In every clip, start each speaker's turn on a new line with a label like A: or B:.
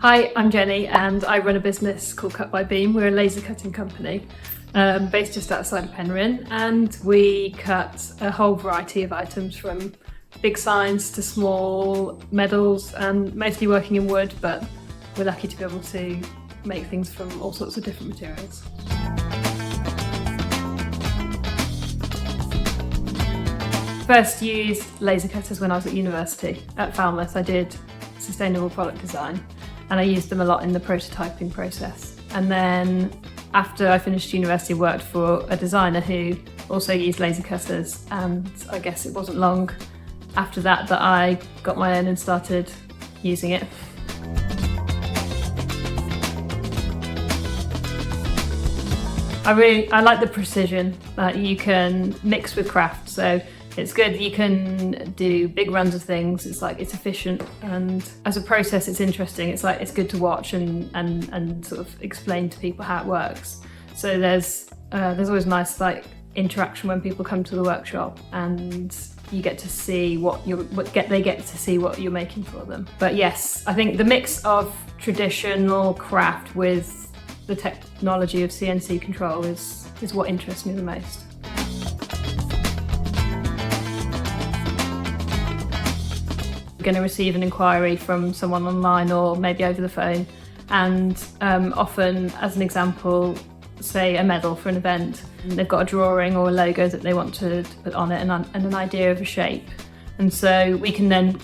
A: Hi, I'm Jenny and I run a business called Cut by Beam. We're a laser cutting company based just outside of Penryn, and we cut a whole variety of items from big signs to small medals, and mostly working in wood, but we're lucky to be able to make things from all sorts of different materials. First used laser cutters when I was at university. At Falmouth I did sustainable product design and I used them a lot in the prototyping process. And then after I finished university, I worked for a designer who also used laser cutters, and I guess it wasn't long after that that I got my own and started using it. I like the precision that you can mix with craft, so it's good. You can do big runs of things. It's efficient, and as a process it's interesting. It's good to watch and sort of explain to people how it works. So there's always nice interaction when people come to the workshop, and you get to see they get to see what you're making for them. But yes, I think the mix of traditional craft with the technology of CNC control is what interests me the most. Going to receive an inquiry from someone online or maybe over the phone, and often, as an example, say a medal for an event, they've got a drawing or a logo that they want to put on it and an idea of a shape, and so we can then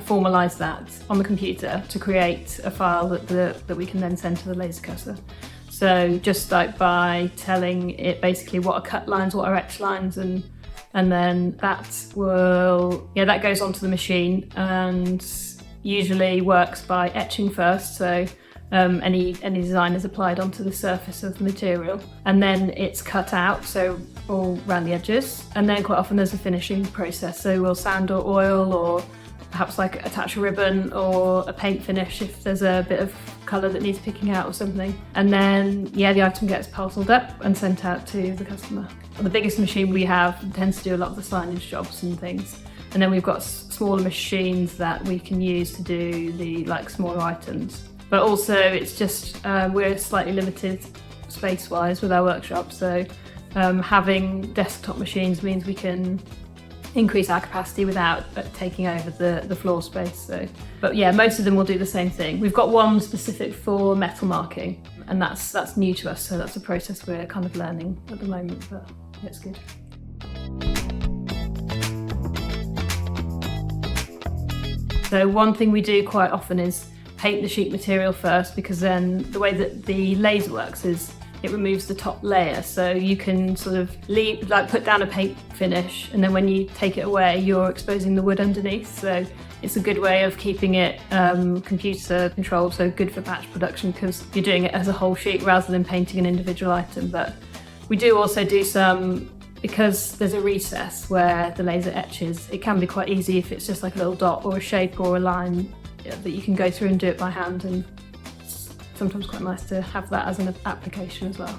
A: formalise that on the computer to create a file that we can then send to the laser cutter. So just by telling it basically what are cut lines, what are etch lines, and then that goes onto the machine and usually works by etching first. So any design is applied onto the surface of the material, and then it's cut out, so all around the edges. And then quite often there's a finishing process. So we'll sand or oil, or perhaps attach a ribbon or a paint finish if there's a bit of colour that needs picking out or something. And then the item gets parcelled up and sent out to the customer. The biggest machine we have tends to do a lot of the signage jobs and things. And then we've got smaller machines that we can use to do the smaller items. But also it's just, we're slightly limited space-wise with our workshop. So having desktop machines means we can increase our capacity without taking over the floor space. So, but yeah, most of them will do the same thing. We've got one specific for metal marking, and that's new to us, so that's a process we're kind of learning at the moment, but it's good. So one thing we do quite often is paint the sheet material first, because then the way that the laser works is it removes the top layer, so you can sort of put down a paint finish, and then when you take it away you're exposing the wood underneath. So it's a good way of keeping it computer controlled, so good for batch production because you're doing it as a whole sheet rather than painting an individual item. But we do also do some, because there's a recess where the laser etches, it can be quite easy if it's just a little dot or a shape or a line that you can go through and do it by hand, and sometimes quite nice to have that as an application as well.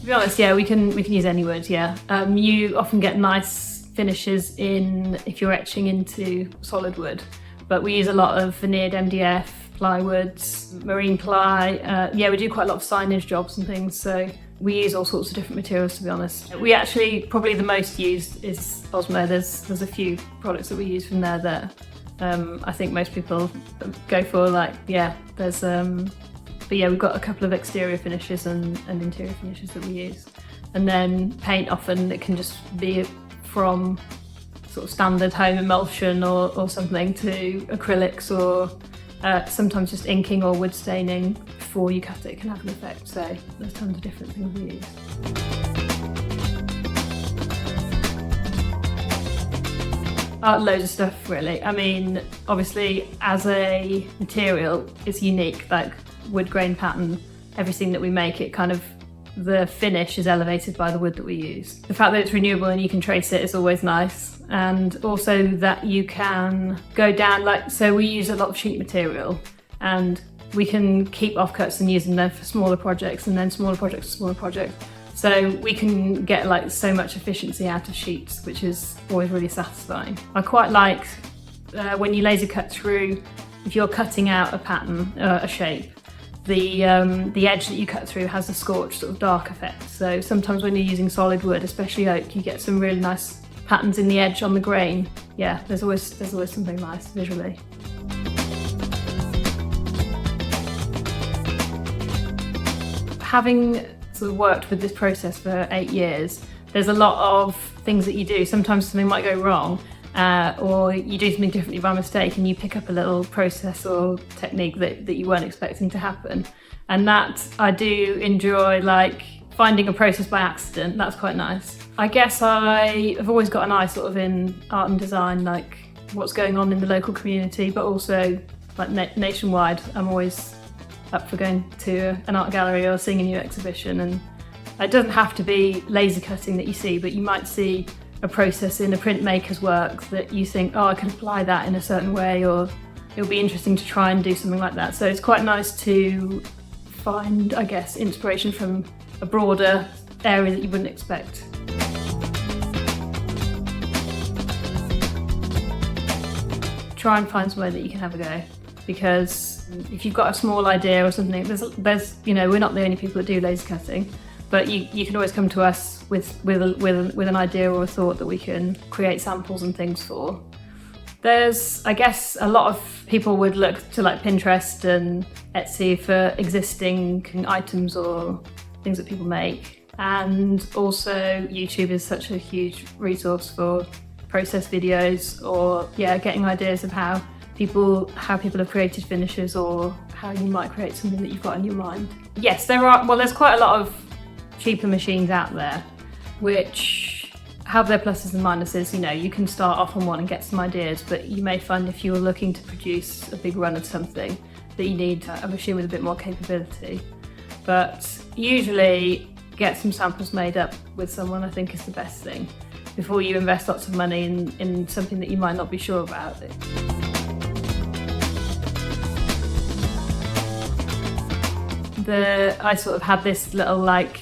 A: To be honest, yeah, we can use any wood, yeah. You often get nice finishes if you're etching into solid wood, but we use a lot of veneered MDF, plywoods, marine ply. We do quite a lot of signage jobs and things, so we use all sorts of different materials, to be honest. We actually, probably the most used is Osmo. There's a few products that we use from there that I think most people go for, but yeah, we've got a couple of exterior finishes and interior finishes that we use. And then paint, often it can just be from sort of standard home emulsion or something to acrylics, or sometimes just inking or wood staining before you cut it can have an effect. So there's tons of different things we use. Loads of stuff, really. I mean, obviously as a material it's unique, wood grain pattern, everything that we make, it kind of, the finish is elevated by the wood that we use. The fact that it's renewable and you can trace it is always nice, and also that you can go down, so we use a lot of sheet material and we can keep offcuts and use them then for smaller projects, and then smaller projects to smaller projects. So we can get like so much efficiency out of sheets, which is always really satisfying. I quite like when you laser cut through, if you're cutting out a pattern, a shape, the edge that you cut through has a scorched sort of dark effect. So sometimes when you're using solid wood, especially oak, you get some really nice patterns in the edge on the grain. Yeah, there's always something nice visually. Having sort of worked with this process for 8 years, there's a lot of things that you do. Sometimes something might go wrong, or you do something differently by mistake and you pick up a little process or technique that you weren't expecting to happen. And that I do enjoy, like finding a process by accident. That's quite nice. I guess I have always got an eye sort of in art and design, like what's going on in the local community, but also like nationwide. I'm always up for going to an art gallery or seeing a new exhibition, and it doesn't have to be laser cutting that you see, but you might see a process in a printmaker's work that you think, oh, I could apply that in a certain way, or it'll be interesting to try and do something like that. So it's quite nice to find, I guess, inspiration from a broader area that you wouldn't expect. Try and find somewhere that you can have a go, because if you've got a small idea or something, there's you know, we're not the only people that do laser cutting, but you can always come to us with an idea or a thought that we can create samples and things for. There's, I guess, a lot of people would look to like Pinterest and Etsy for existing items or things that people make, and also YouTube is such a huge resource for process videos, or getting ideas of how people have created finishes, or how you might create something that you've got in your mind. Yes, there's quite a lot of cheaper machines out there which have their pluses and minuses. You know, you can start off on one and get some ideas, but you may find if you're looking to produce a big run of something that you need a machine with a bit more capability. But usually get some samples made up with someone, I think, is the best thing before you invest lots of money in something that you might not be sure about. I sort of had this little like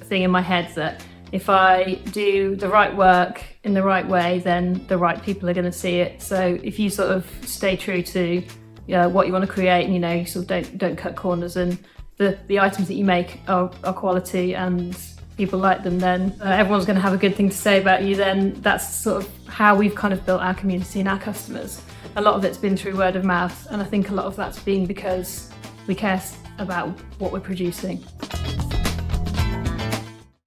A: thing in my head that if I do the right work in the right way, then the right people are going to see it. So if you sort of stay true to what you want to create, and you sort of don't cut corners, and the items that you make are quality and people like them, then everyone's going to have a good thing to say about you. Then that's sort of how we've kind of built our community and our customers. A lot of it's been through word of mouth, and I think a lot of that's been because we care about what we're producing.